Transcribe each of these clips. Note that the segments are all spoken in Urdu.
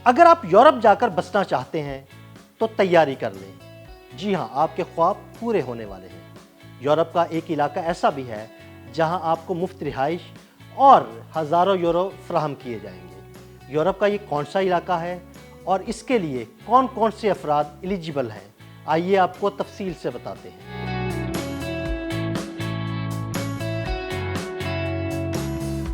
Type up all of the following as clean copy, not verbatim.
اگر آپ یورپ جا کر بسنا چاہتے ہیں تو تیاری کر لیں۔ جی ہاں، آپ کے خواب پورے ہونے والے ہیں۔ یورپ کا ایک علاقہ ایسا بھی ہے جہاں آپ کو مفت رہائش اور ہزاروں یورو فراہم کیے جائیں گے۔ یورپ کا یہ کون سا علاقہ ہے اور اس کے لیے کون کون سے افراد ایلیجیبل ہیں، آئیے آپ کو تفصیل سے بتاتے ہیں۔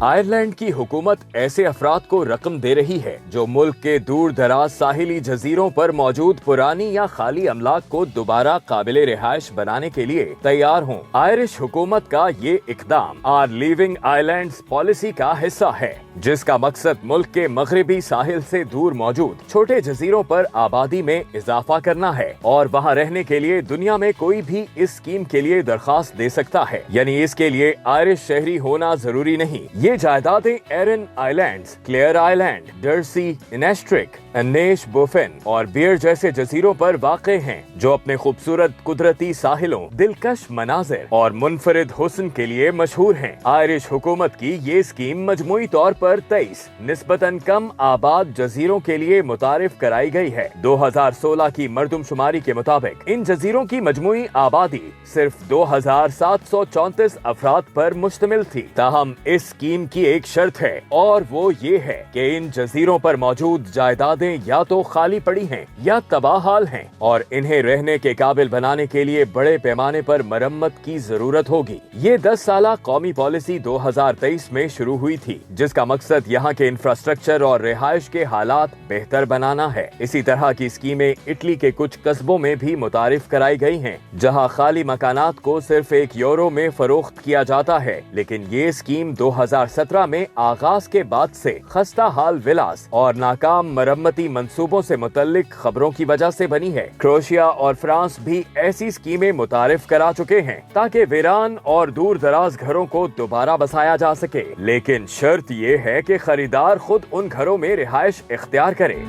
آئرلینڈ کی حکومت ایسے افراد کو رقم دے رہی ہے جو ملک کے دور دراز ساحلی جزیروں پر موجود پرانی یا خالی املاک کو دوبارہ قابل رہائش بنانے کے لیے تیار ہوں۔ آئرش حکومت کا یہ اقدام آر لیونگ آئلینڈز پالیسی کا حصہ ہے، جس کا مقصد ملک کے مغربی ساحل سے دور موجود چھوٹے جزیروں پر آبادی میں اضافہ کرنا ہے اور وہاں رہنے کے لیے دنیا میں کوئی بھی اس اسکیم کے لیے درخواست دے سکتا ہے، یعنی اس کے لیے آئرش شہری ہونا ضروری نہیں۔ یہ جائیدادیں ایرن آئلینڈز، کلیئر آئلینڈ، ڈرسی، انیسٹرک، انیش بوفن اور بیئر جیسے جزیروں پر واقع ہیں، جو اپنے خوبصورت قدرتی ساحلوں، دلکش مناظر اور منفرد حسن کے لیے مشہور ہیں۔ آئرش حکومت کی یہ اسکیم مجموعی طور پر 23 نسبتاً کم آباد جزیروں کے لیے متعارف کرائی گئی ہے۔ 2016 کی مردم شماری کے مطابق ان جزیروں کی مجموعی آبادی صرف 2734 افراد پر مشتمل تھی۔ تاہم اس اسکیم کی ایک شرط ہے اور وہ یہ ہے کہ ان جزیروں پر موجود جائیدادیں یا تو خالی پڑی ہیں یا تباہ حال ہیں اور انہیں رہنے کے قابل بنانے کے لیے بڑے پیمانے پر مرمت کی ضرورت ہوگی۔ یہ 10 سالہ قومی پالیسی 2023 میں شروع ہوئی تھی، جس کا مقصد یہاں کے انفراسٹرکچر اور رہائش کے حالات بہتر بنانا ہے۔ اسی طرح کی اسکیمیں اٹلی کے کچھ قصبوں میں بھی متعارف کرائی گئی ہیں، جہاں خالی مکانات کو صرف €1 میں فروخت کیا جاتا ہے، لیکن یہ اسکیم 2017 میں آغاز کے بعد سے خستہ حال ولاز اور ناکام مرمتی منصوبوں سے متعلق خبروں کی وجہ سے بنی ہے۔ کروشیا اور فرانس بھی ایسی اسکیمیں متعارف کرا چکے ہیں تاکہ ویران اور دور دراز گھروں کو دوبارہ بسایا جا سکے، لیکن شرط یہ ہے کہ خریدار خود ان گھروں میں رہائش اختیار کرے۔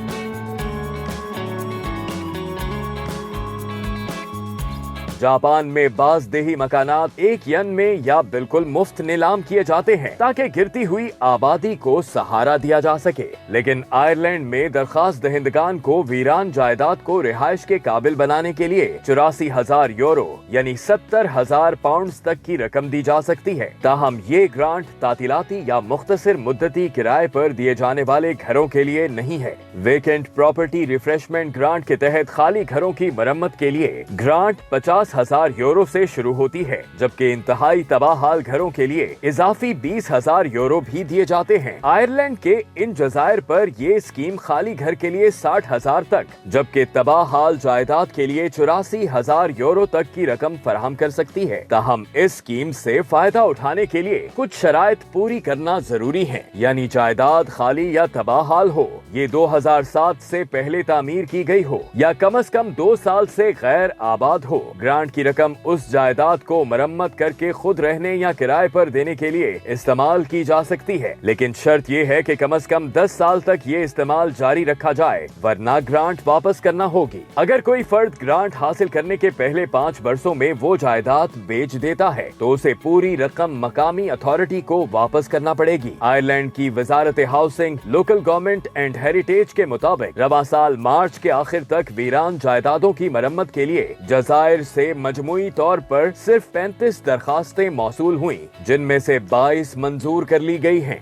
جاپان میں بعض دیہی مکانات ایک ین میں یا بالکل مفت نیلام کیے جاتے ہیں تاکہ گرتی ہوئی آبادی کو سہارا دیا جا سکے، لیکن آئرلینڈ میں درخواست دہندگان کو ویران جائیداد کو رہائش کے قابل بنانے کے لیے €84,000 یعنی £70,000 تک کی رقم دی جا سکتی ہے۔ تاہم یہ گرانٹ تعطیلاتی یا مختصر مدتی کرائے پر دیے جانے والے گھروں کے لیے نہیں ہے۔ ویکنٹ پراپرٹی ریفریشمنٹ گرانٹ کے تحت خالی گھروں کی مرمت کے لیے گرانٹ €50,000 سے شروع ہوتی ہے، جبکہ انتہائی تباہ حال گھروں کے لیے اضافی €20,000 بھی دیے جاتے ہیں۔ آئرلینڈ کے ان جزائر پر یہ اسکیم خالی گھر کے لیے €60,000 تک، جبکہ تباہ حال جائیداد کے لیے €84,000 تک کی رقم فراہم کر سکتی ہے۔ تاہم اس اسکیم سے فائدہ اٹھانے کے لیے کچھ شرائط پوری کرنا ضروری ہے، یعنی جائیداد خالی یا تباہ حال ہو، یہ 2007 سے پہلے تعمیر کی گئی ہو یا کم از کم 2 سال سے غیر آباد ہو۔ گرانٹ کی رقم اس جائیداد کو مرمت کر کے خود رہنے یا کرائے پر دینے کے لیے استعمال کی جا سکتی ہے، لیکن شرط یہ ہے کہ کم از کم 10 سال تک یہ استعمال جاری رکھا جائے، ورنہ گرانٹ واپس کرنا ہوگی۔ اگر کوئی فرد گرانٹ حاصل کرنے کے پہلے 5 برسوں میں وہ جائیداد بیچ دیتا ہے تو اسے پوری رقم مقامی اتھارٹی کو واپس کرنا پڑے گی۔ آئرلینڈ کی وزارت housing, local government and heritage کے مطابق رواں سال مارچ کے آخر تک ویران جائیدادوں کی مرمت کے لیے جزائر سے مجموعی طور پر صرف 35 درخواستیں موصول ہوئیں، جن میں سے 22 منظور کر لی گئی ہیں۔